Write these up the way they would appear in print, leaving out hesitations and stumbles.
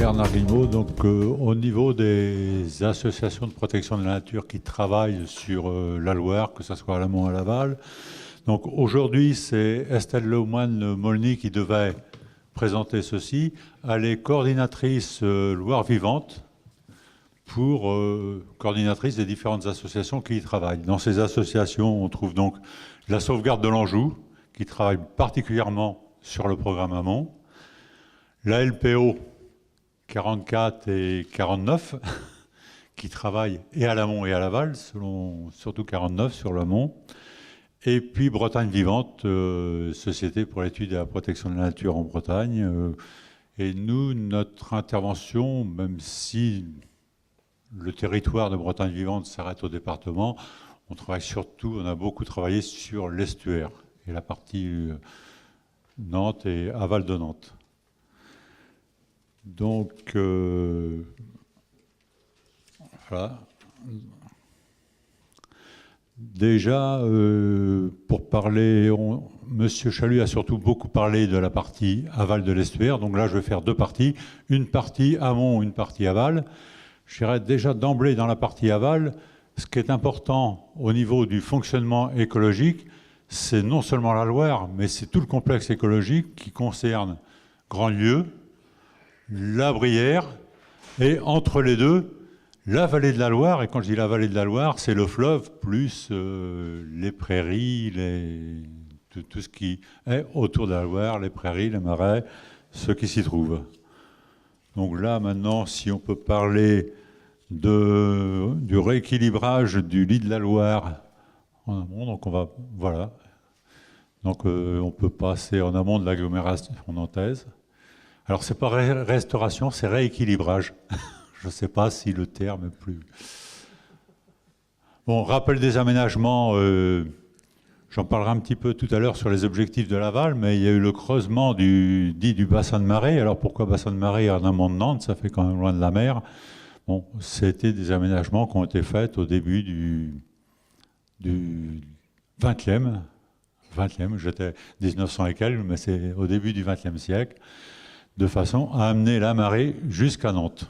Bernard Guillemot. Donc, au niveau des associations de protection de la nature qui travaillent sur la Loire, que ce soit à l'amont ou à l'aval, donc aujourd'hui c'est Estelle Lemoine-Molny qui devait présenter ceci. Elle est coordinatrice Loire Vivante pour coordinatrice des différentes associations qui y travaillent. Dans ces associations, on trouve donc la sauvegarde de l'Anjou, qui travaille particulièrement sur le programme amont, la LPO 44 et 49, qui travaillent et à l'amont et à l'aval, surtout 49 sur l'amont, et puis Bretagne Vivante, Société pour l'étude et la protection de la nature en Bretagne. Et nous, notre intervention, même si le territoire de Bretagne Vivante s'arrête au département, on travaille surtout, on a beaucoup travaillé sur l'estuaire et la partie Nantes et aval de Nantes. Donc, voilà. Déjà, pour parler, Monsieur Chalut a surtout beaucoup parlé de la partie aval de l'estuaire. Donc là, je vais faire deux parties. Une partie amont, une partie aval. Je dirais déjà d'emblée dans la partie aval, ce qui est important au niveau du fonctionnement écologique, c'est non seulement la Loire, mais c'est tout le complexe écologique qui concerne Grandlieu, la Brière, et entre les deux, la vallée de la Loire. Et quand je dis la vallée de la Loire, c'est le fleuve plus les prairies, tout ce qui est autour de la Loire, les prairies, les marais, ce qui s'y trouve. Donc là, maintenant, si on peut parler du rééquilibrage du lit de la Loire en amont, donc on va, voilà. Donc on peut passer en amont de l'agglomération nantaise. Alors c'est pas restauration, c'est rééquilibrage. Je ne sais pas si le terme est plus... Bon, rappel des aménagements, j'en parlerai un petit peu tout à l'heure sur les objectifs de l'aval, mais il y a eu le creusement dit du bassin de marée. Alors pourquoi bassin de marée en amont de Nantes? Ça fait quand même loin de la mer. Bon, c'était des aménagements qui ont été faits au début du 20e. J'étais 1900 et quelques, mais c'est au début du 20e siècle, de façon à amener la marée jusqu'à Nantes.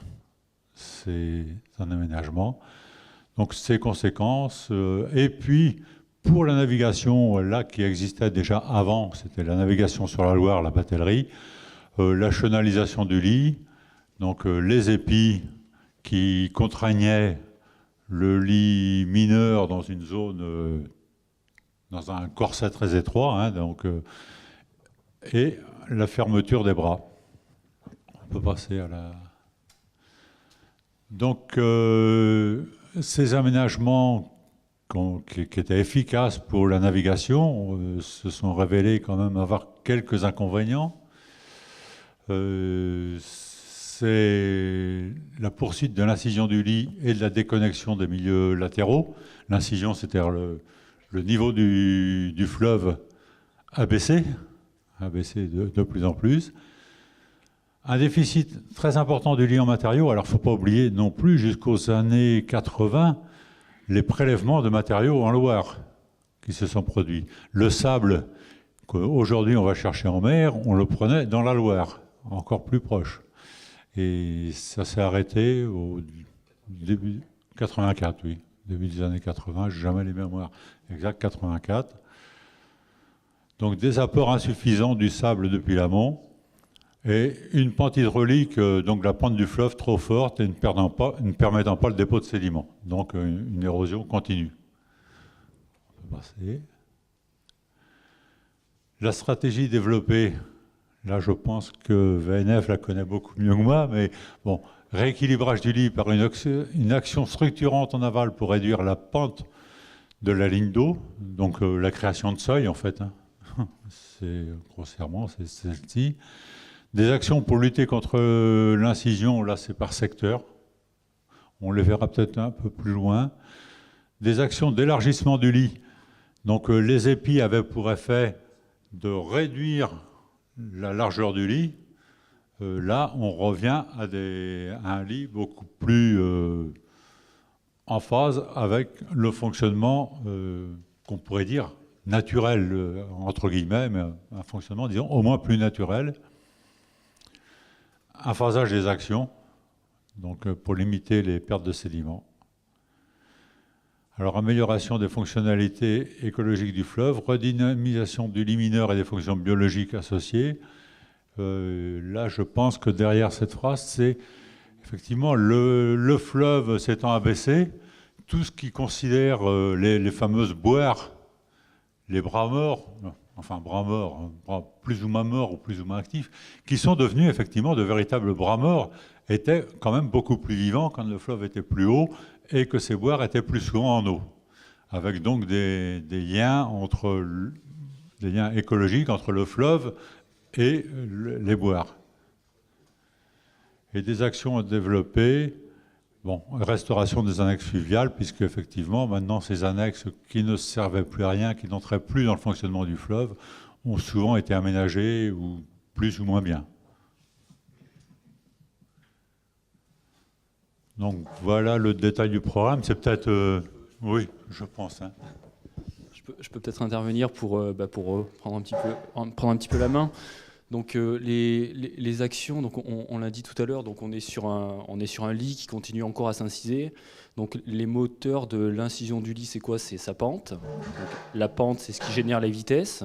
C'est un aménagement. Donc, ces conséquences. Et puis, pour la navigation, là, qui existait déjà avant, c'était la navigation sur la Loire, la batellerie, la chenalisation du lit, donc les épis qui contraignaient le lit mineur dans une zone, dans un corset très étroit, hein, donc, et la fermeture des bras. On peut passer à la... Donc, ces aménagements qui étaient efficaces pour la navigation se sont révélés quand même avoir quelques inconvénients. C'est la poursuite de l'incision du lit et de la déconnexion des milieux latéraux. L'incision, c'est-à-dire le niveau du fleuve a baissé de plus en plus. Un déficit très important du lit en matériaux. Alors, il ne faut pas oublier non plus, jusqu'aux années 80, les prélèvements de matériaux en Loire qui se sont produits. Le sable qu'aujourd'hui on va chercher en mer, on le prenait dans la Loire, encore plus proche. Et ça s'est arrêté au début 84, oui. Début des années 80, je n'ai jamais les mémoires exactes, 84. Donc des apports insuffisants du sable depuis l'amont et une pente hydraulique, donc la pente du fleuve trop forte et ne permettant pas le dépôt de sédiments. Donc une érosion continue. On peut passer. La stratégie développée, là je pense que VNF la connaît beaucoup mieux que moi, mais bon, rééquilibrage du lit par une action structurante en aval pour réduire la pente de la ligne d'eau, donc la création de seuil en fait, hein. C'est grossièrement, c'est celle-ci. Des actions pour lutter contre l'incision, là c'est par secteur, on les verra peut-être un peu plus loin. Des actions d'élargissement du lit, donc les épis avaient pour effet de réduire la largeur du lit. Là, on revient à un lit beaucoup plus en phase avec le fonctionnement qu'on pourrait dire naturel, entre guillemets, mais un fonctionnement, disons, au moins plus naturel. un phasage des actions, donc pour limiter les pertes de sédiments. Alors, amélioration des fonctionnalités écologiques du fleuve, redynamisation du lit mineur et des fonctions biologiques associées. Là, je pense que derrière cette phrase, c'est effectivement le fleuve s'étant abaissé, tout ce qui considère les fameuses boires, les bras morts, enfin bras morts, bras plus ou moins morts ou plus ou moins actifs, qui sont devenus effectivement de véritables bras morts, étaient quand même beaucoup plus vivants quand le fleuve était plus haut et que ces boires étaient plus souvent en eau, avec donc des liens écologiques entre le fleuve et les boires. Et des actions à développer, bon, restauration des annexes fluviales, puisque effectivement, maintenant, ces annexes qui ne servaient plus à rien, qui n'entraient plus dans le fonctionnement du fleuve, ont souvent été aménagées, ou plus ou moins bien. Donc voilà le détail du programme. C'est peut-être... oui, je pense. Hein. Je peux peut-être intervenir pour prendre un petit peu la main. Donc les actions, donc on l'a dit tout à l'heure, donc on est sur un lit qui continue encore à s'inciser. Donc les moteurs de l'incision du lit, c'est quoi? C'est sa pente. Donc, la pente, c'est ce qui génère les vitesses.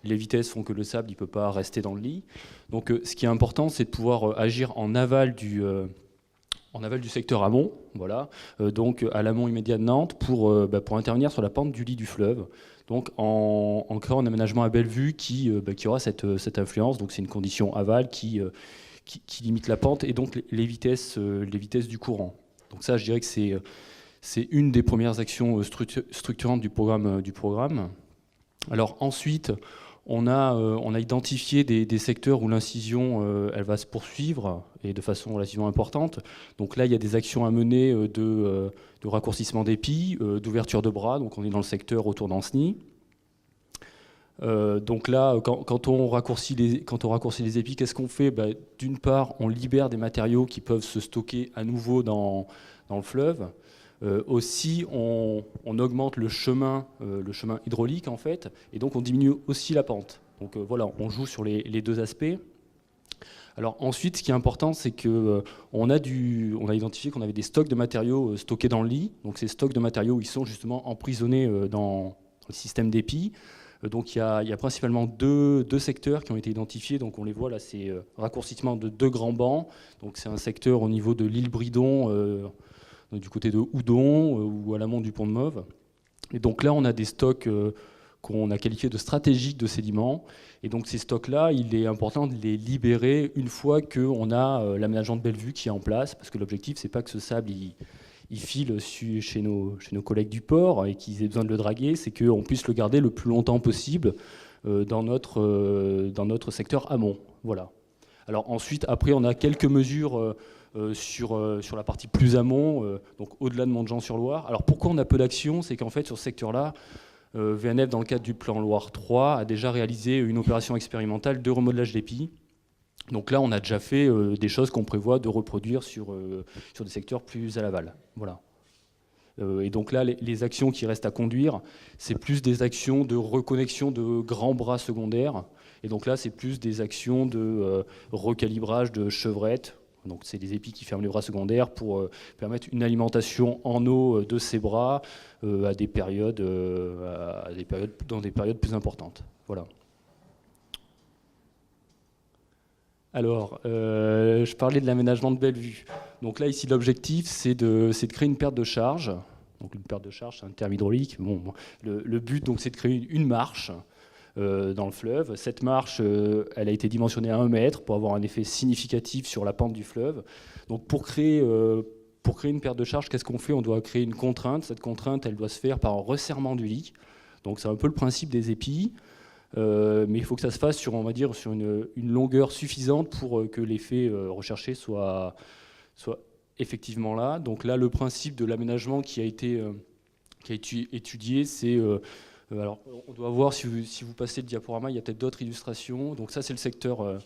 Les vitesses font que le sable ne peut pas rester dans le lit. Donc ce qui est important, c'est de pouvoir agir en aval du secteur amont, voilà, donc à l'amont immédiat de Nantes, pour intervenir sur la pente du lit du fleuve, donc en créant un aménagement à belle vue qui aura cette influence. Donc c'est une condition aval qui limite la pente et donc les vitesses du courant. Donc ça, je dirais que c'est une des premières actions structurantes du programme. Alors ensuite, on a identifié des secteurs où l'incision elle va se poursuivre et de façon relativement importante. Donc là, il y a des actions à mener de raccourcissement d'épis, d'ouverture de bras. Donc on est dans le secteur autour d'Ancenis. Donc là, quand on raccourcit les épis, qu'est-ce qu'on fait? D'une part, on libère des matériaux qui peuvent se stocker à nouveau dans le fleuve. Aussi, on augmente le chemin hydraulique en fait, et donc on diminue aussi la pente. Donc voilà, on joue sur les deux aspects. Alors ensuite, ce qui est important, c'est que on a identifié qu'on avait des stocks de matériaux stockés dans le lit. Donc ces stocks de matériaux, ils sont justement emprisonnés dans le système d'épis. Donc il y a principalement deux secteurs qui ont été identifiés. Donc on les voit là, c'est raccourcissement de 2 grands bancs. Donc c'est un secteur au niveau de l'île Bridon, du côté de Houdon ou à l'amont du pont de Mauve. Et donc là, on a des stocks qu'on a qualifiés de stratégiques de sédiments. Et donc ces stocks-là, il est important de les libérer une fois qu'on a l'aménagement de Bellevue qui est en place, parce que l'objectif, c'est pas que ce sable il file chez nos collègues du port et qu'ils aient besoin de le draguer, c'est qu'on puisse le garder le plus longtemps possible dans notre secteur amont. Voilà. Alors ensuite, après, on a quelques mesures sur la partie plus amont, donc au-delà de Montjean-sur-Loire. Alors pourquoi on a peu d'actions? C'est qu'en fait, sur ce secteur-là, VNF, dans le cadre du plan Loire 3, a déjà réalisé une opération expérimentale de remodelage d'épis. Donc là, on a déjà fait des choses qu'on prévoit de reproduire sur des secteurs plus à l'aval. Voilà. Et donc là, les actions qui restent à conduire, c'est plus des actions de reconnexion de grands bras secondaires. Et donc là, c'est plus des actions de recalibrage de chevrettes. Donc c'est des épis qui ferment les bras secondaires pour permettre une alimentation en eau de ces bras dans des périodes plus importantes. Voilà. Alors, je parlais de l'aménagement de Bellevue. Donc là, ici, l'objectif, c'est de créer une perte de charge. Donc une perte de charge, c'est un terme hydraulique. Bon, le but, donc, c'est de créer une marche dans le fleuve. Cette marche, elle a été dimensionnée à 1 mètre pour avoir un effet significatif sur la pente du fleuve. Donc pour créer une perte de charge, qu'est-ce qu'on fait? On doit créer une contrainte. Cette contrainte, elle doit se faire par un resserrement du lit. Donc c'est un peu le principe des épis. Mais il faut que ça se fasse sur une longueur suffisante pour que l'effet recherché soit effectivement là. Donc là, le principe de l'aménagement qui a été étudié, c'est... alors, on doit voir, si vous passez le diaporama, il y a peut-être d'autres illustrations. Donc ça, c'est le secteur...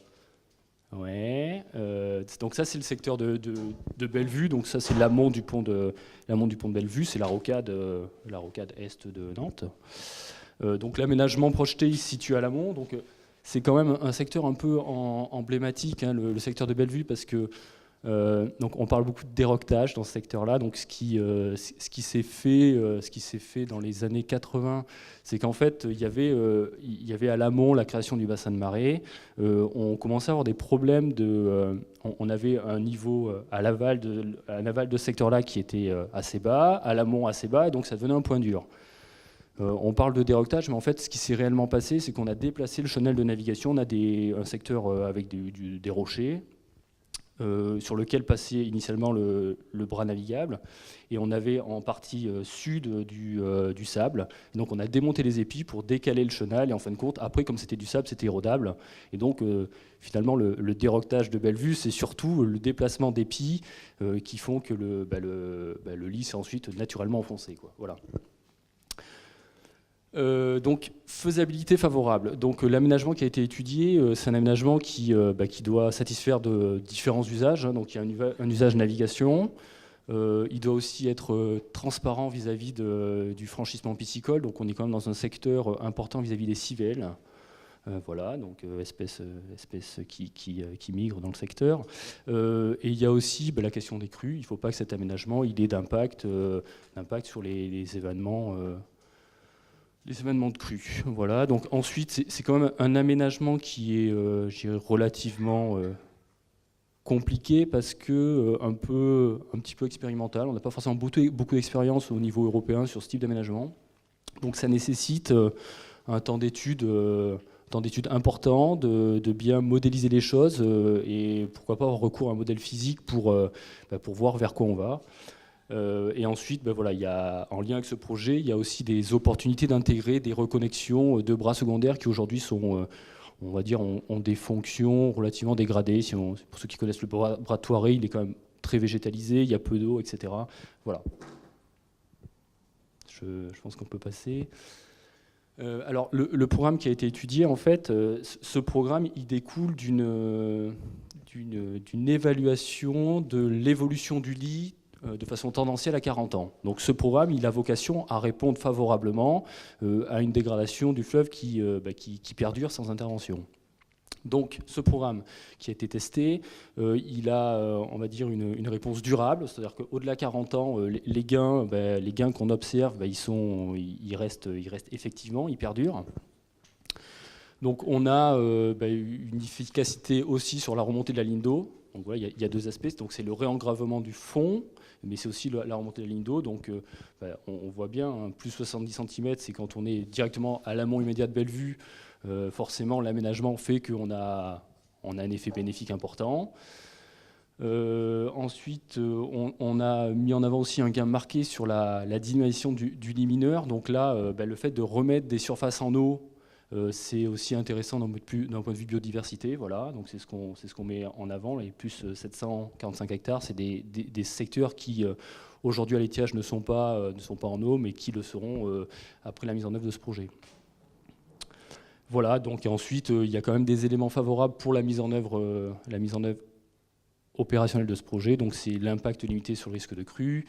donc ça, c'est le secteur de Bellevue. Donc ça, c'est l'amont du pont de Bellevue. C'est la rocade est de Nantes. Donc l'aménagement projeté, il se situe à l'amont. Donc c'est quand même un secteur un peu emblématique, hein, le secteur de Bellevue, parce que donc on parle beaucoup de déroquetage dans ce secteur-là. Donc ce qui s'est fait dans les années 80, c'est qu'en fait il y avait à l'amont la création du bassin de marée. On commençait à avoir des problèmes on avait un niveau à l'aval de ce secteur-là qui était assez bas, à l'amont assez bas, et donc ça devenait un point dur. On parle de déroquetage, mais en fait, ce qui s'est réellement passé, c'est qu'on a déplacé le chenal de navigation. On a un secteur avec des rochers, sur lequel passait initialement le bras navigable, et on avait en partie sud du sable. Et donc on a démonté les épis pour décaler le chenal, et en fin de compte, après, comme c'était du sable, c'était érodable. Et donc finalement, le déroquetage de Bellevue, c'est surtout le déplacement d'épis qui font que le lit s'est ensuite naturellement enfoncé, quoi. Voilà. Donc faisabilité favorable. Donc l'aménagement qui a été étudié, c'est un aménagement qui doit satisfaire de différents usages. Donc il y a un usage navigation. Il doit aussi être transparent vis-à-vis du franchissement piscicole. Donc on est quand même dans un secteur important vis-à-vis des civelles. Voilà, donc espèces qui migrent dans le secteur. Et il y a aussi la question des crues. Il ne faut pas que cet aménagement il ait d'impact sur les événements. Les événements de crue. Voilà. Donc ensuite, c'est quand même un aménagement qui est relativement compliqué parce que un petit peu expérimental. On n'a pas forcément beaucoup d'expérience au niveau européen sur ce type d'aménagement. Donc ça nécessite un temps d'étude important, de bien modéliser les choses et pourquoi pas avoir recours à un modèle physique pour voir vers quoi on va. Et ensuite, en lien avec ce projet, il y a aussi des opportunités d'intégrer des reconnexions de bras secondaires qui aujourd'hui sont, on va dire, ont des fonctions relativement dégradées. Pour ceux qui connaissent le bras de Thoiry, il est quand même très végétalisé, il y a peu d'eau, etc. Voilà. Je pense qu'on peut passer. Alors, le programme qui a été étudié, en fait, ce programme, il découle d'une évaluation de l'évolution du lit de façon tendancielle à 40 ans. Donc ce programme, il a vocation à répondre favorablement à une dégradation du fleuve qui perdure sans intervention. Donc ce programme qui a été testé, il a, on va dire, une réponse durable, c'est-à-dire qu'au-delà de 40 ans, les gains qu'on observe, ils restent effectivement, ils perdurent. Donc on a une efficacité aussi sur la remontée de la ligne d'eau. Donc voilà, il y a deux aspects. Donc c'est le réengravement du fond, mais c'est aussi la remontée de la ligne d'eau. Donc on voit bien, hein, plus 70 cm, c'est quand on est directement à l'amont immédiat de Bellevue. Forcément, l'aménagement fait qu'on a un effet bénéfique important. Ensuite, on a mis en avant aussi un gain marqué sur la diminution du lit mineur. Donc là, le fait de remettre des surfaces en eau, c'est aussi intéressant d'un point de vue biodiversité. Voilà. Donc c'est ce qu'on met en avant. Les plus 745 hectares, c'est des secteurs qui, aujourd'hui à l'étiage, ne sont pas en eau, mais qui le seront après la mise en œuvre de ce projet. Voilà, donc ensuite, il y a quand même des éléments favorables pour la mise en œuvre opérationnelle de ce projet. Donc c'est l'impact limité sur le risque de crue,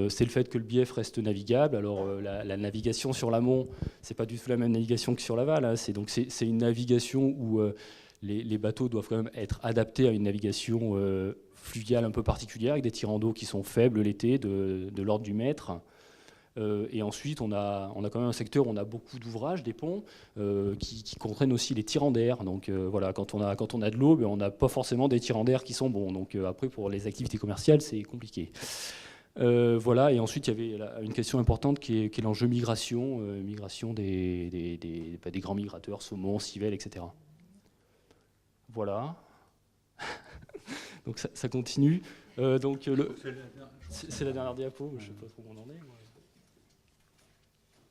c'est le fait que le bief reste navigable. Alors la navigation sur l'amont, c'est pas du tout la même navigation que sur l'aval, hein. C'est une navigation où les bateaux doivent quand même être adaptés à une navigation fluviale un peu particulière, avec des tirants d'eau qui sont faibles l'été, de l'ordre du mètre. Et ensuite, on a quand même un secteur où on a beaucoup d'ouvrages, des ponts, qui comprennent aussi les tirants d'air. Donc voilà, quand on a de l'eau, on n'a pas forcément des tirants d'air qui sont bons. Donc après, pour les activités commerciales, c'est compliqué. Voilà, et ensuite, il y avait une question importante qui est l'enjeu migration, migration des grands migrateurs, saumons, civelles, etc. Voilà. Donc ça continue. C'est la dernière diapo, je ne sais pas trop où on en est.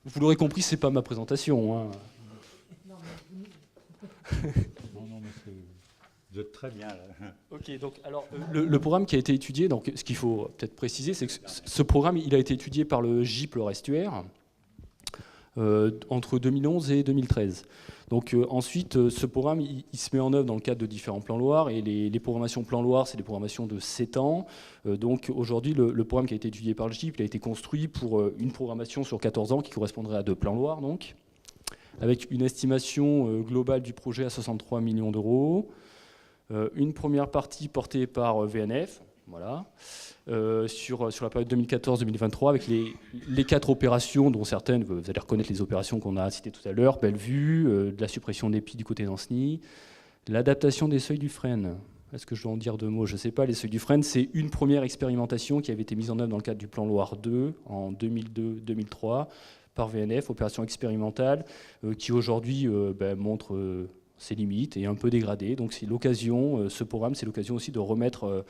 Vous l'aurez compris, c'est pas ma présentation. Hein. Non, mais vous êtes très bien là. Ok, donc alors le programme qui a été étudié, donc ce qu'il faut peut-être préciser, c'est que ce programme, il a été étudié par le GIP Loire Estuaire entre 2011 et 2013. Donc ensuite, ce programme, il se met en œuvre dans le cadre de différents plans Loire, et les programmations plans Loire, c'est des programmations de 7 ans. Donc aujourd'hui, le programme qui a été étudié par le GIP, il a été construit pour une programmation sur 14 ans qui correspondrait à 2 plans Loire. Donc. avec une estimation globale du projet à 63 millions d'euros. Une première partie portée par VNF, voilà, sur la période 2014-2023, avec les 4 opérations, dont certaines, vous allez reconnaître les opérations qu'on a citées tout à l'heure, Bellevue, de la suppression d'épis du côté d'Ancenis, l'adaptation des seuils du Frêne. Est-ce que je dois en dire 2 mots? Je ne sais pas. Les seuils du Frêne, c'est une première expérimentation qui avait été mise en œuvre dans le cadre du plan Loire 2 en 2002-2003 par VNF, opération expérimentale, qui aujourd'hui montre ses limites et un peu dégradée. Donc c'est l'occasion, ce programme, c'est l'occasion aussi de remettre,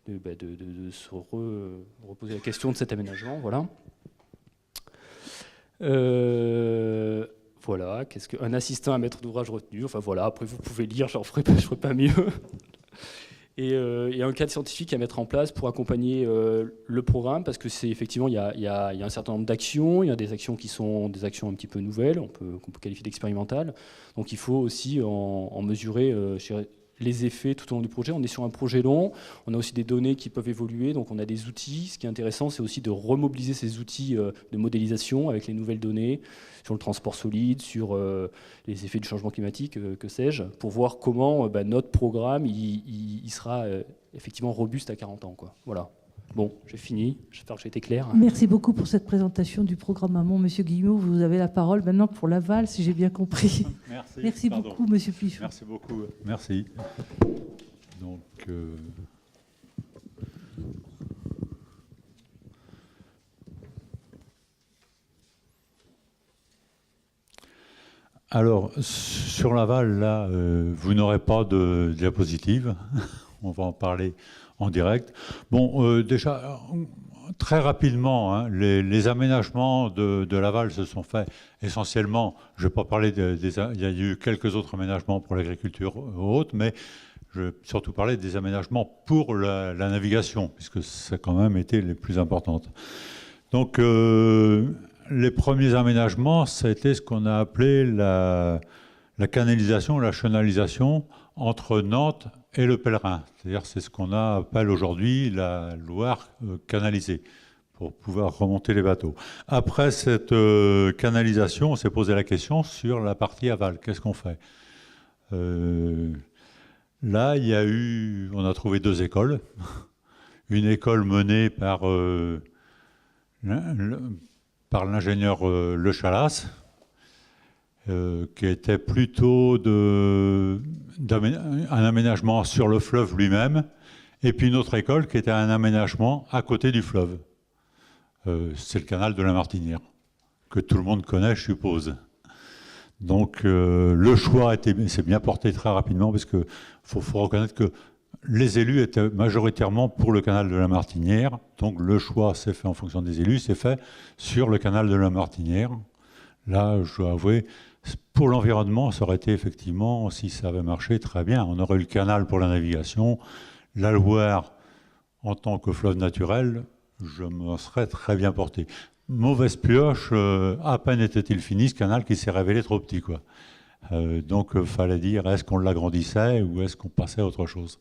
de se reposer la question de cet aménagement. Voilà. Voilà, qu'est-ce qu'un assistant à maître d'ouvrage retenu? Enfin voilà, après vous pouvez lire, je ne ferai pas mieux. Et un cadre scientifique à mettre en place pour accompagner le programme, parce que c'est effectivement, il y a un certain nombre d'actions, il y a des actions qui sont des actions un petit peu nouvelles, qu'on peut qualifier d'expérimentales. Donc il faut aussi en mesurer les effets tout au long du projet. On est sur un projet long, on a aussi des données qui peuvent évoluer, donc on a des outils. Ce qui est intéressant, c'est aussi de remobiliser ces outils de modélisation avec les nouvelles données sur le transport solide, sur les effets du changement climatique, que sais-je, pour voir comment notre programme il sera effectivement robuste à 40 ans, quoi. Voilà. Bon, j'ai fini. J'espère que j'ai été clair. Merci beaucoup pour cette présentation du programme Amont. Monsieur Guillemot, vous avez la parole maintenant pour l'aval, si j'ai bien compris. Merci beaucoup, Monsieur Pichon. Merci beaucoup. Merci. Donc, alors, sur l'aval, là, vous n'aurez pas de diapositive. On va en parler en direct. Bon, déjà, très rapidement, hein, les aménagements de l'aval se sont faits essentiellement, je ne vais pas parler il y a eu quelques autres aménagements pour l'agriculture haute, mais je vais surtout parler des aménagements pour la navigation, puisque ça a quand même été les plus importantes. Donc, les premiers aménagements, ça a été ce qu'on a appelé la canalisation, la chenalisation entre Nantes et le Pèlerin. C'est-à-dire c'est ce qu'on appelle aujourd'hui la Loire canalisée, pour pouvoir remonter les bateaux. Après cette canalisation, on s'est posé la question sur la partie aval. Qu'est-ce qu'on fait? Là, on a trouvé 2 écoles. Une école menée par l'ingénieur Le Chalas, qui était plutôt un aménagement sur le fleuve lui-même, et puis une autre école qui était un aménagement à côté du fleuve. C'est le canal de la Martinière, que tout le monde connaît, je suppose. Donc le choix s'est bien porté très rapidement, parce qu'il faut reconnaître que les élus étaient majoritairement pour le canal de la Martinière, donc le choix s'est fait en fonction des élus, c'est fait sur le canal de la Martinière. Là, je dois avouer, pour l'environnement, ça aurait été effectivement, si ça avait marché, très bien. On aurait eu le canal pour la navigation, la Loire en tant que fleuve naturel, je m'en serais très bien porté. Mauvaise pioche, à peine était-il fini, ce canal qui s'est révélé trop petit, quoi. Donc, il fallait dire, est-ce qu'on l'agrandissait ou est-ce qu'on passait à autre chose?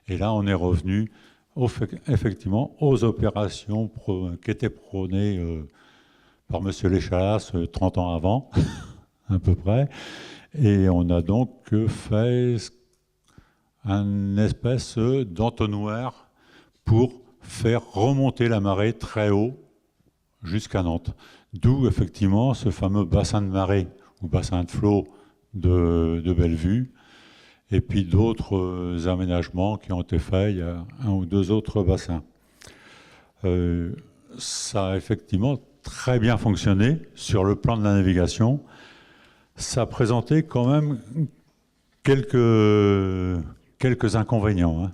Et là, on est revenu effectivement aux opérations qui étaient prônées par M. Léchalas 30 ans avant, à peu près. Et on a donc fait une espèce d'entonnoir pour faire remonter la marée très haut jusqu'à Nantes. D'où effectivement ce fameux bassin de marée ou bassin de flot de Bellevue, et puis d'autres aménagements qui ont été faits. Il y a 1 ou 2 autres bassins. Ça a effectivement très bien fonctionné sur le plan de la navigation. Ça présentait quand même quelques inconvénients, hein.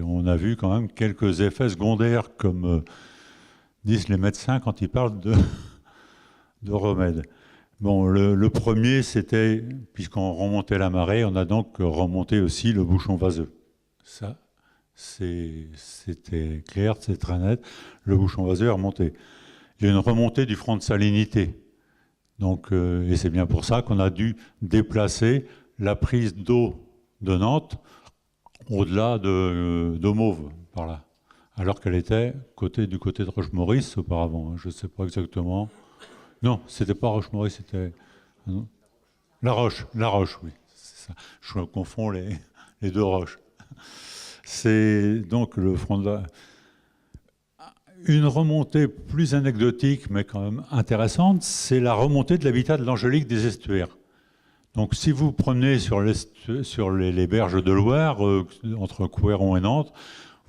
On a vu quand même quelques effets secondaires, comme disent les médecins quand ils parlent de remèdes. Bon, le premier, c'était, puisqu'on remontait la marée, on a donc remonté aussi le bouchon vaseux. Ça, c'était clair, c'est très net. Le bouchon vaseux est remonté. Il y a une remontée du front de salinité. Donc, et c'est bien pour ça qu'on a dû déplacer la prise d'eau de Nantes au-delà de Mauves, par là. Alors qu'elle était du côté de Roche-Maurice auparavant. Je ne sais pas exactement. Non, c'était pas Roche-Maurice, c'était... La roche, oui. C'est ça. Je confonds les deux roches. C'est donc le front de la... Une remontée plus anecdotique, mais quand même intéressante, c'est la remontée de l'habitat de l'Angélique des estuaires. Donc si vous promenez sur les berges de Loire, entre Couëron et Nantes,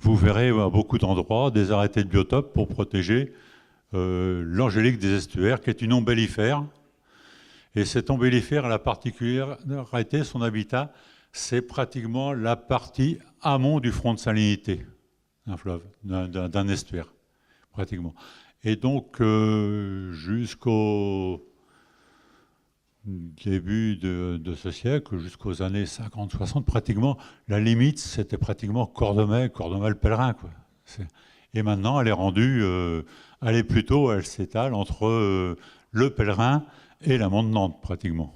vous verrez à beaucoup d'endroits des arrêtés de biotope pour protéger l'Angélique des estuaires, qui est une ombellifère. Et cette ombellifère a la particularité, son habitat, c'est pratiquement la partie amont du front de salinité d'un fleuve, d'un estuaire, pratiquement. Et donc, jusqu'au début de ce siècle, jusqu'aux années 50-60, pratiquement, la limite, c'était pratiquement Cordemais le pèlerin, quoi. Et maintenant, elle est rendue, elle s'étale entre le pèlerin et l'amont de Nantes, pratiquement.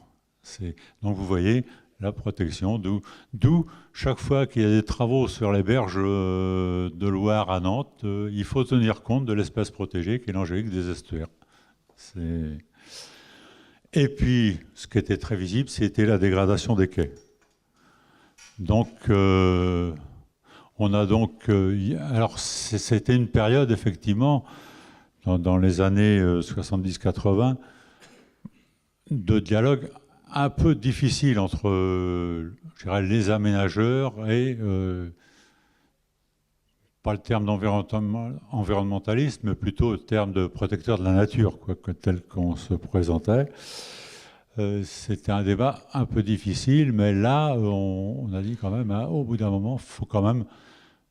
Donc vous voyez la protection, d'où chaque fois qu'il y a des travaux sur les berges de Loire à Nantes, il faut tenir compte de l'espèce protégée qui est l'Angélique des estuaires. Et puis, ce qui était très visible, c'était la dégradation des quais. Donc, on a donc... alors, c'était une période, effectivement, dans les années 70-80, de dialogue un peu difficile entre je dirais, les aménageurs et, pas le terme d'environnementaliste, mais plutôt le terme de protecteur de la nature, quoi, tel qu'on se présentait. C'était un débat un peu difficile, mais là, on a dit quand même, hein, au bout d'un moment, il faut quand même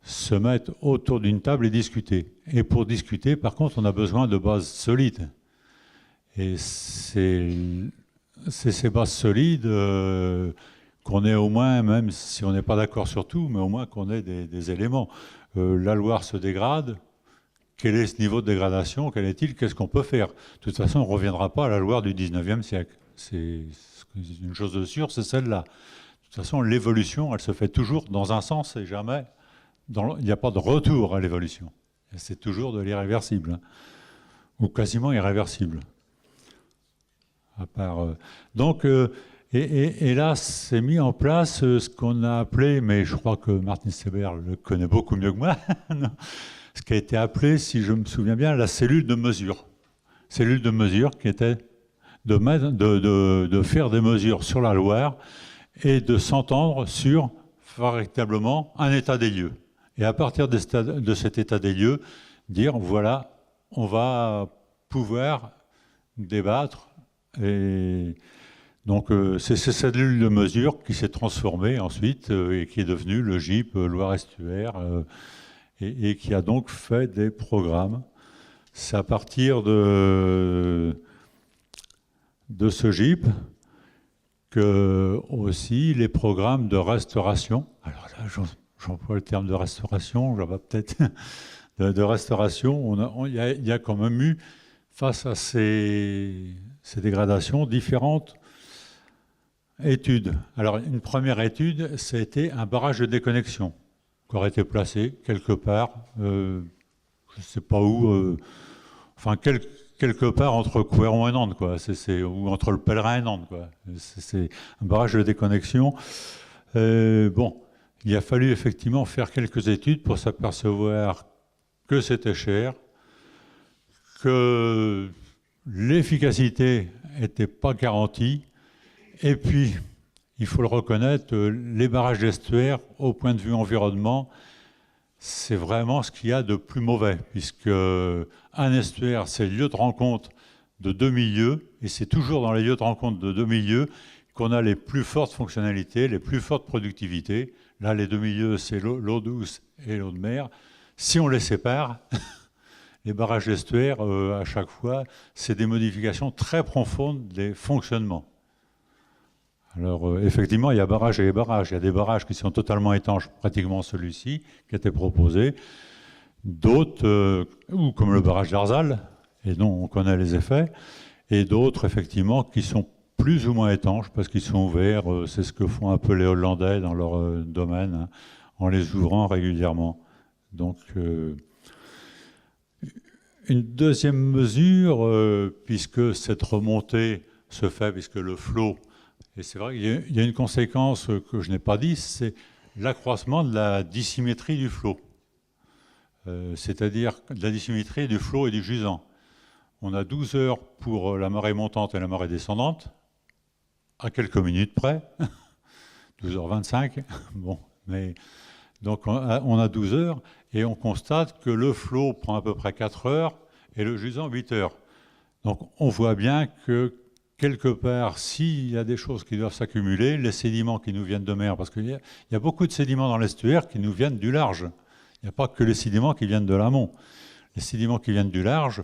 se mettre autour d'une table et discuter. Et pour discuter, par contre, on a besoin de bases solides. Et c'est ces bases solides qu'on ait au moins, même si on n'est pas d'accord sur tout, mais au moins qu'on ait des éléments. La Loire se dégrade. Quel est ce niveau de dégradation? Quel est-il? Qu'est-ce qu'on peut faire? De toute façon, on ne reviendra pas à la Loire du 19e siècle. C'est une chose de sûre, c'est celle-là. De toute façon, l'évolution, elle se fait toujours dans un sens et jamais... il n'y a pas de retour à l'évolution. C'est toujours de l'irréversible, hein, ou quasiment irréversible. À part, donc, et là, c'est mis en place ce qu'on a appelé, mais je crois que Martin Seber le connaît beaucoup mieux que moi, ce qui a été appelé, si je me souviens bien, la cellule de mesure. Cellule de mesure qui était de faire des mesures sur la Loire et de s'entendre sur véritablement un état des lieux. Et à partir de cet état des lieux, dire, voilà, on va pouvoir débattre. Et donc c'est cette cellule de mesure qui s'est transformée ensuite et qui est devenue le GIP Loire-Estuaire et qui a donc fait des programmes. C'est à partir de ce GIP que aussi les programmes de restauration, alors là j'emploie le terme de restauration, j'en vais peut-être de restauration, il y a quand même eu face à ces dégradations, différentes études. Alors, une première étude, c'était un barrage de déconnexion qui aurait été placé quelque part, je ne sais pas où, enfin, quelque part entre Couëron et Nantes, quoi. Ou entre le Pèlerin et Nantes, quoi. C'est un barrage de déconnexion. Bon, il a fallu effectivement faire quelques études pour s'apercevoir que c'était cher, que l'efficacité n'était pas garantie. Et puis, il faut le reconnaître, les barrages d'estuaires, au point de vue environnement, c'est vraiment ce qu'il y a de plus mauvais, puisque un estuaire, c'est le lieu de rencontre de deux milieux, et c'est toujours dans les lieux de rencontre de deux milieux qu'on a les plus fortes fonctionnalités, les plus fortes productivités. Là, les deux milieux, c'est l'eau douce et l'eau de mer. Si on les sépare... Les barrages d'estuaires, à chaque fois, c'est des modifications très profondes des fonctionnements. Alors, effectivement, il y a barrages et barrages. Il y a des barrages qui sont totalement étanches, pratiquement celui-ci, qui a été proposé. D'autres, ou comme le barrage d'Arzal, et dont on connaît les effets, et d'autres, effectivement, qui sont plus ou moins étanches, parce qu'ils sont ouverts. C'est ce que font un peu les Hollandais dans leur domaine, hein, en les ouvrant régulièrement. Donc... Une deuxième mesure, puisque cette remontée se fait, puisque le flot Et c'est vrai qu'il y a une conséquence que je n'ai pas dit, c'est l'accroissement de la dissymétrie du flot. C'est-à-dire de la dissymétrie du flot et du jusant. On a 12 heures pour la marée montante et la marée descendante, à quelques minutes près, 12h25, bon, mais donc on a 12 heures, et on constate que le flot prend à peu près 4 heures, et le jusant 8 heures. Donc on voit bien que quelque part, s'il y a des choses qui doivent s'accumuler, les sédiments qui nous viennent de mer, parce qu'il y a beaucoup de sédiments dans l'estuaire qui nous viennent du large. Il n'y a pas que les sédiments qui viennent de l'amont. Les sédiments qui viennent du large,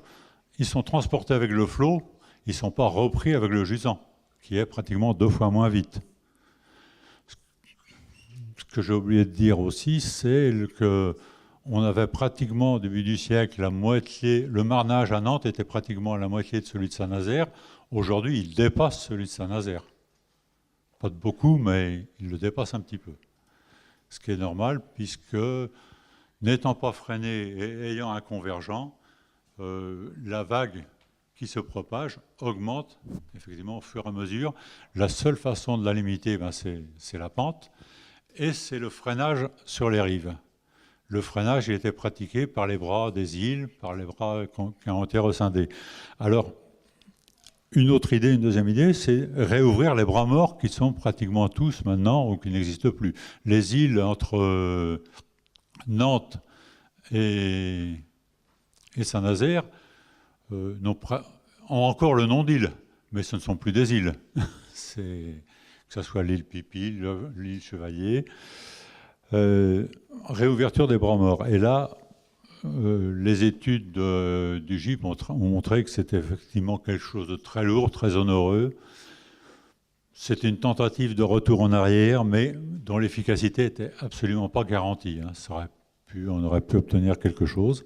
ils sont transportés avec le flot, ils ne sont pas repris avec le jusant, qui est pratiquement 2 fois moins vite. Ce que j'ai oublié de dire aussi, c'est qu'on avait pratiquement au début du siècle la moitié, le marnage à Nantes était pratiquement la moitié de celui de Saint-Nazaire. Aujourd'hui, il dépasse celui de Saint-Nazaire. Pas de beaucoup, mais il le dépasse un petit peu. Ce qui est normal, puisque n'étant pas freiné et ayant un convergent, la vague qui se propage augmente effectivement au fur et à mesure. La seule façon de la limiter, c'est la pente, et c'est le freinage sur les rives. Le freinage, il était pratiqué par les bras des îles, par les bras qui ont été rescindés. Alors, une autre idée, une deuxième idée, c'est réouvrir les bras morts qui sont pratiquement tous maintenant ou qui n'existent plus. Les îles entre Nantes et Saint-Nazaire ont encore le nom d'île, mais ce ne sont plus des îles. Que ce soit l'île Pipi, l'île Chevalier. Réouverture des bras morts. Et là, les études du GIP ont montré que c'était effectivement quelque chose de très lourd, très onéreux. C'était une tentative de retour en arrière, mais dont l'efficacité n'était absolument pas garantie. On aurait pu obtenir quelque chose.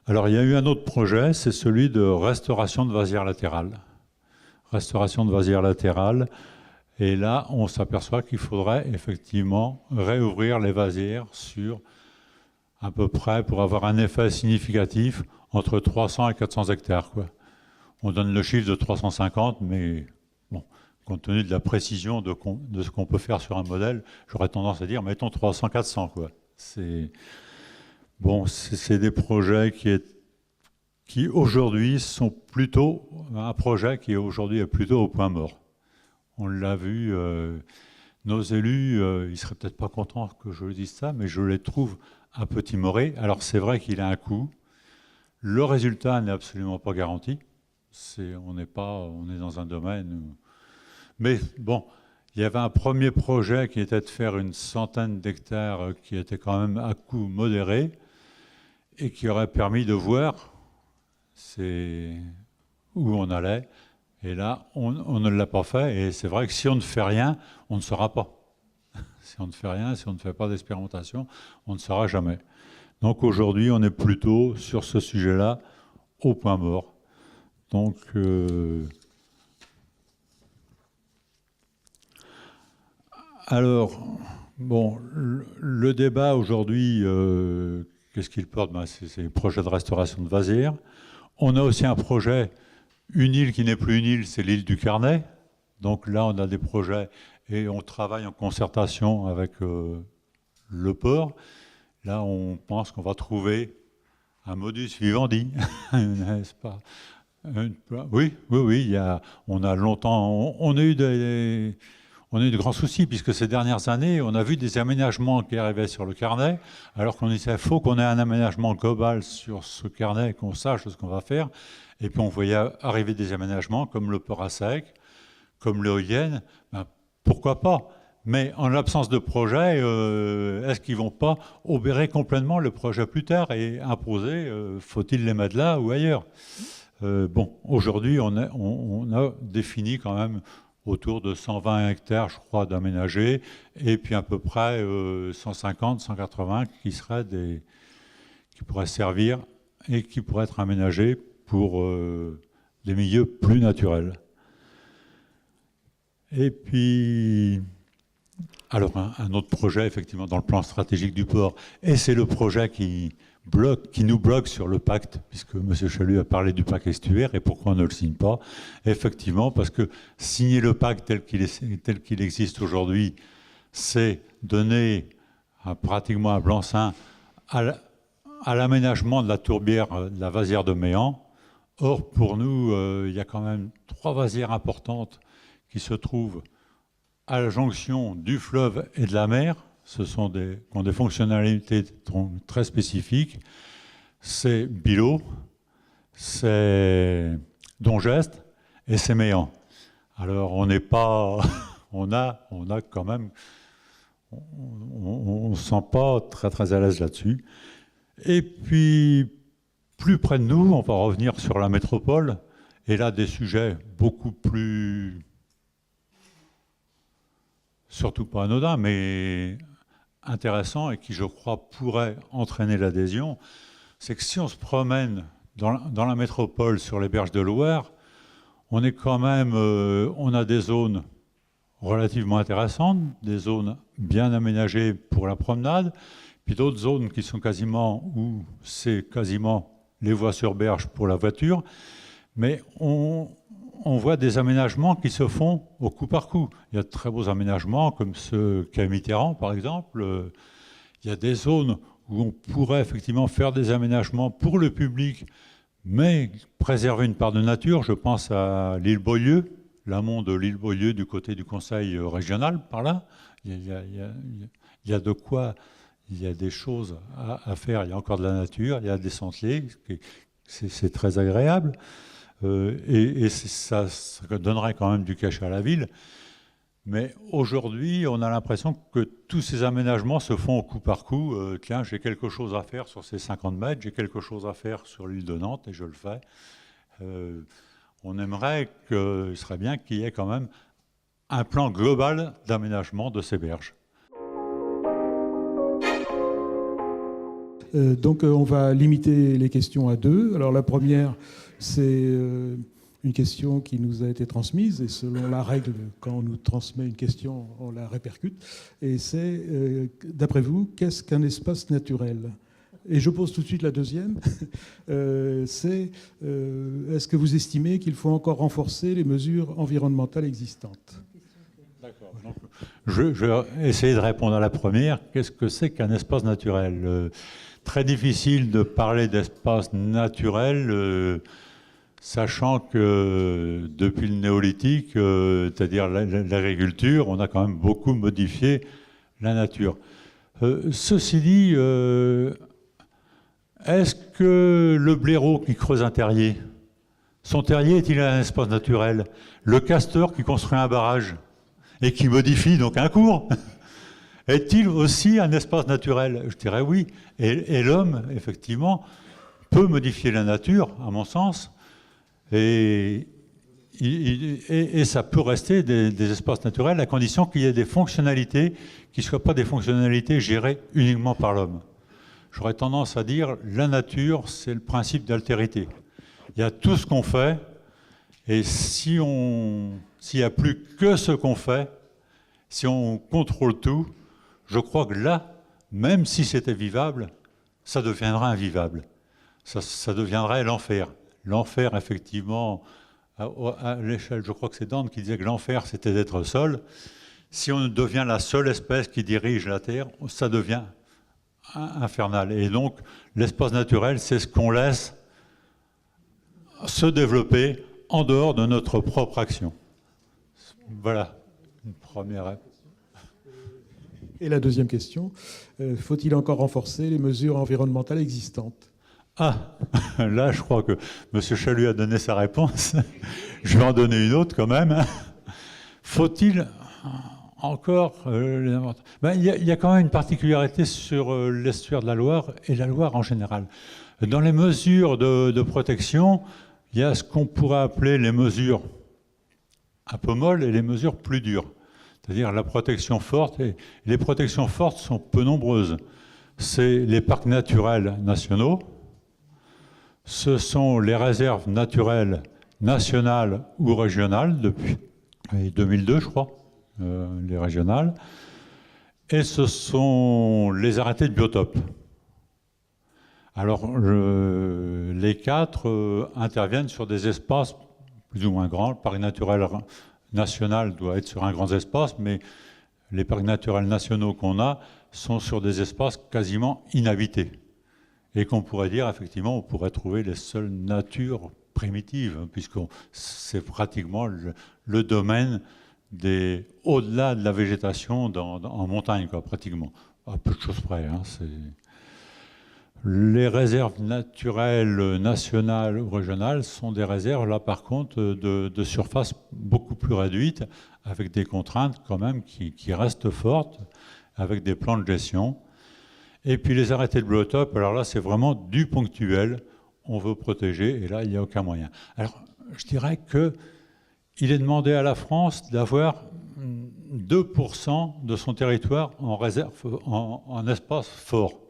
Alors, il y a eu un autre projet, c'est celui de restauration de vasières latérales. Restauration de vasières latérales. Et là, on s'aperçoit qu'il faudrait effectivement réouvrir les vasières sur à peu près, pour avoir un effet significatif, entre 300 et 400 hectares, quoi. On donne le chiffre de 350, mais bon, compte tenu de la précision de ce qu'on peut faire sur un modèle, j'aurais tendance à dire, mettons 300-400, quoi. C'est des projets qui aujourd'hui sont plutôt, un projet qui aujourd'hui est plutôt au point mort. On l'a vu, nos élus, ils ne seraient peut-être pas contents que je dise ça, mais je les trouve un peu timorés. Alors c'est vrai qu'il a un coût. Le résultat n'est absolument pas garanti. On est dans un domaine où... Mais bon, il y avait un premier projet qui était de faire une centaine d'hectares qui était quand même à coût modéré et qui aurait permis de voir où on allait. Et là, on ne l'a pas fait. Et c'est vrai que si on ne fait rien, on ne saura pas. Si on ne fait rien, si on ne fait pas d'expérimentation, on ne saura jamais. Donc aujourd'hui, on est plutôt sur ce sujet-là au point mort. Donc, alors, bon, le débat aujourd'hui, qu'est-ce qu'il porte? C'est le projet de restauration de vasières. On a aussi un projet, une île qui n'est plus une île, c'est l'île du Carnet. Donc là, on a des projets et on travaille en concertation avec le port. Là, on pense qu'on va trouver un modus vivendi, n'est-ce pas? Oui, on a longtemps... On a eu de grands soucis, puisque ces dernières années, on a vu des aménagements qui arrivaient sur le Carnet, alors qu'on disait qu'il faut qu'on ait un aménagement global sur ce Carnet, qu'on sache ce qu'on va faire. Et puis on voyait arriver des aménagements comme le port à sec, comme l'éolienne, pourquoi pas? Mais en l'absence de projet, est-ce qu'ils ne vont pas obérer complètement le projet plus tard et imposer, faut-il les mettre là ou ailleurs? Bon, aujourd'hui, on a défini quand même autour de 120 hectares, je crois, d'aménagés, et puis à peu près 150, 180 qui pourraient servir et qui pourraient être aménagés pour des milieux plus naturels. Et puis, alors un autre projet, effectivement, dans le plan stratégique du port, et c'est le projet qui, qui nous bloque sur le pacte, puisque M. Chalut a parlé du pacte estuaire, et pourquoi on ne le signe pas? Effectivement, parce que signer le pacte tel qu'il existe aujourd'hui, c'est donner pratiquement un blanc-seing à l'aménagement de la tourbière de la vasière de Méan. Or, pour nous, il y a quand même 3 vasières importantes qui se trouvent à la jonction du fleuve et de la mer. Ce sont qui ont des fonctionnalités très spécifiques. C'est Bilot, c'est Dongeste et c'est Méan. Alors, on n'est pas... on a quand même... On ne se sent pas très, très à l'aise là-dessus. Et puis, plus près de nous, on va revenir sur la métropole. Et là, des sujets beaucoup plus... surtout pas anodins, mais intéressants et qui, je crois, pourraient entraîner l'adhésion. C'est que si on se promène dans la métropole sur les berges de Loire, on est quand même... on a des zones relativement intéressantes, des zones bien aménagées pour la promenade, puis d'autres zones qui sont où c'est quasiment les voies sur berge pour la voiture, mais on voit des aménagements qui se font au coup par coup. Il y a de très beaux aménagements, comme ceux qu'a Mitterrand, par exemple. Il y a des zones où on pourrait effectivement faire des aménagements pour le public, mais préserver une part de nature. Je pense à l'île Beaulieu, l'amont de l'île Beaulieu du côté du conseil régional, par là. Il y a de quoi, il y a des choses à faire. Il y a encore de la nature, il y a des sentiers, c'est très agréable. Et ça donnerait quand même du cachet à la ville. Mais aujourd'hui, on a l'impression que tous ces aménagements se font au coup par coup. Tiens, j'ai quelque chose à faire sur ces 50 mètres, j'ai quelque chose à faire sur l'île de Nantes, et je le fais. On aimerait ce serait bien qu'il y ait quand même un plan global d'aménagement de ces berges. Donc on va limiter les questions à 2. Alors la première, c'est une question qui nous a été transmise, et selon la règle, quand on nous transmet une question, on la répercute. Et c'est, d'après vous, qu'est-ce qu'un espace naturel ? Et je pose tout de suite la deuxième. Est-ce que vous estimez qu'il faut encore renforcer les mesures environnementales existantes ? D'accord. Je vais essayer de répondre à la première. Qu'est-ce que c'est qu'un espace naturel ? Très difficile de parler d'espace naturel, sachant que depuis le néolithique, c'est-à-dire l'agriculture, on a quand même beaucoup modifié la nature. Ceci dit, est-ce que le blaireau qui creuse un terrier, son terrier est-il un espace naturel ? Le castor qui construit un barrage et qui modifie donc un cours, est-il aussi un espace naturel ? Je dirais oui. Et l'homme, effectivement, peut modifier la nature, à mon sens, et ça peut rester des espaces naturels à condition qu'il y ait des fonctionnalités qui ne soient pas des fonctionnalités gérées uniquement par l'homme. J'aurais tendance à dire la nature, c'est le principe d'altérité. Il y a tout ce qu'on fait, et s'il n'y a plus que ce qu'on fait, si on contrôle tout, je crois que là, même si c'était vivable, ça deviendra invivable. Ça deviendrait l'enfer. L'enfer, effectivement, à l'échelle, je crois que c'est Dante qui disait que l'enfer, c'était d'être seul. Si on devient la seule espèce qui dirige la Terre, ça devient infernal. Et donc, l'espace naturel, c'est ce qu'on laisse se développer en dehors de notre propre action. Voilà, une première réponse. Et la deuxième question, faut-il encore renforcer les mesures environnementales existantes ? Ah, là, je crois que M. Chalut a donné sa réponse. Je vais en donner une autre quand même. Faut-il encore... il y a quand même une particularité sur l'estuaire de la Loire et la Loire en général. Dans les mesures de protection, il y a ce qu'on pourrait appeler les mesures un peu molles et les mesures plus dures. C'est-à-dire la protection forte. Et les protections fortes sont peu nombreuses. C'est les parcs naturels nationaux, ce sont les réserves naturelles nationales ou régionales, depuis 2002, je crois, les régionales, et ce sont les arrêtés de biotope. Alors, les 4 interviennent sur des espaces plus ou moins grands. Le parc naturel national doit être sur un grand espace, mais les parcs naturels nationaux qu'on a sont sur des espaces quasiment inhabités. Et qu'on pourrait dire, effectivement, on pourrait trouver les seules natures primitives, puisque c'est pratiquement le domaine au-delà de la végétation en montagne, quoi, pratiquement. À peu de choses près. Hein, les réserves naturelles nationales ou régionales sont des réserves, là par contre, de surface beaucoup plus réduite, avec des contraintes quand même qui restent fortes, avec des plans de gestion. Et puis les arrêtés de biotopes, alors là c'est vraiment du ponctuel, on veut protéger, et là il n'y a aucun moyen. Alors je dirais qu'il est demandé à la France d'avoir 2% de son territoire en réserve, en espace fort.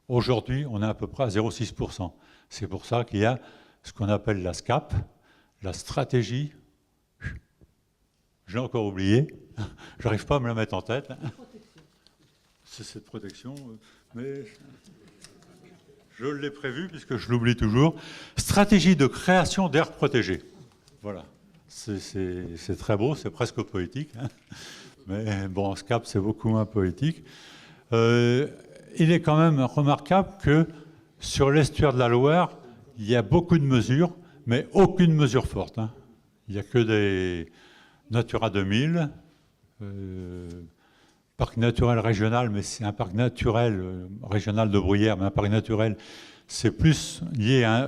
Aujourd'hui, on est à peu près à 0,6%. C'est pour ça qu'il y a ce qu'on appelle la SCAP, la stratégie. J'ai encore oublié, je n'arrive pas à me la mettre en tête. C'est cette protection, mais je l'ai prévu puisque je l'oublie toujours. Stratégie de création d'aires protégées. Voilà, c'est très beau, c'est presque poétique. Hein. Mais bon, SCAP, c'est beaucoup moins poétique. Il est quand même remarquable que sur l'estuaire de la Loire, il y a beaucoup de mesures, mais aucune mesure forte. Hein. Il n'y a que des Natura 2000, parc naturel régional, mais c'est un parc naturel régional de Bruyères, mais un parc naturel, c'est plus lié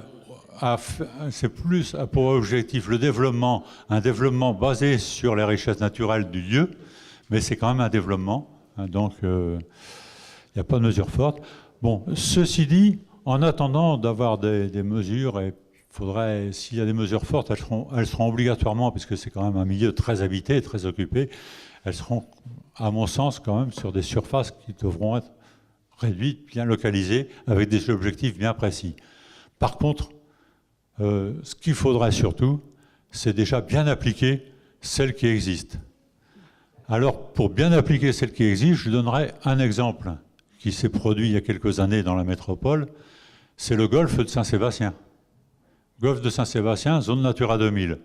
c'est plus pour objectif le développement, un développement basé sur les richesses naturelles du lieu, mais c'est quand même un développement. Hein, donc, il n'y a pas de mesure forte. Bon, ceci dit, en attendant d'avoir des mesures, et faudrait, s'il y a des mesures fortes, elles seront obligatoirement, puisque c'est quand même un milieu très habité, très occupé, elles seront, à mon sens, quand même sur des surfaces qui devront être réduites, bien localisées, avec des objectifs bien précis. Par contre, ce qu'il faudrait surtout, c'est déjà bien appliquer celles qui existent. Alors, pour bien appliquer celles qui existent, je donnerai un exemple qui s'est produit il y a quelques années dans la métropole, c'est le golfe de Saint-Sébastien. Golfe de Saint-Sébastien, zone Natura 2000.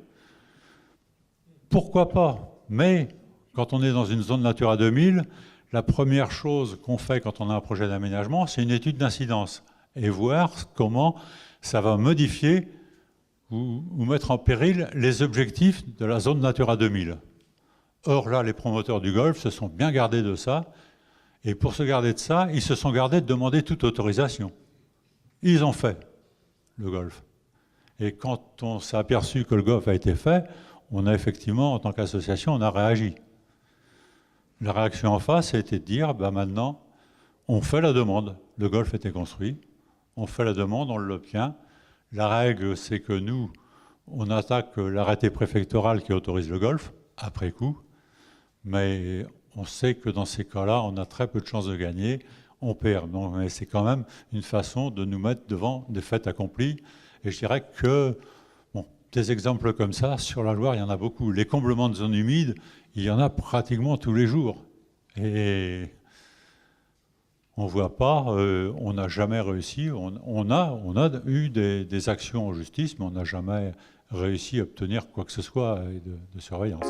Pourquoi pas? Mais quand on est dans une zone Natura 2000, la première chose qu'on fait quand on a un projet d'aménagement, c'est une étude d'incidence et voir comment ça va modifier ou mettre en péril les objectifs de la zone Natura 2000. Or là, les promoteurs du golfe se sont bien gardés de ça. Et pour se garder de ça, ils se sont gardés de demander toute autorisation. Ils ont fait le golfe. Et quand on s'est aperçu que le golfe a été fait, on a effectivement, en tant qu'association, on a réagi. La réaction en face a été de dire, bah maintenant, on fait la demande. Le golfe était construit, on fait la demande, on l'obtient. La règle, c'est que nous, on attaque l'arrêté préfectoral qui autorise le golfe, après coup, mais on sait que dans ces cas-là, on a très peu de chances de gagner, on perd. Donc, c'est quand même une façon de nous mettre devant des faits accomplis. Et je dirais que bon, des exemples comme ça, sur la Loire, il y en a beaucoup. Les comblements de zones humides, il y en a pratiquement tous les jours. Et on ne voit pas, on n'a jamais réussi. On a eu des actions en justice, mais on n'a jamais réussi à obtenir quoi que ce soit de surveillance.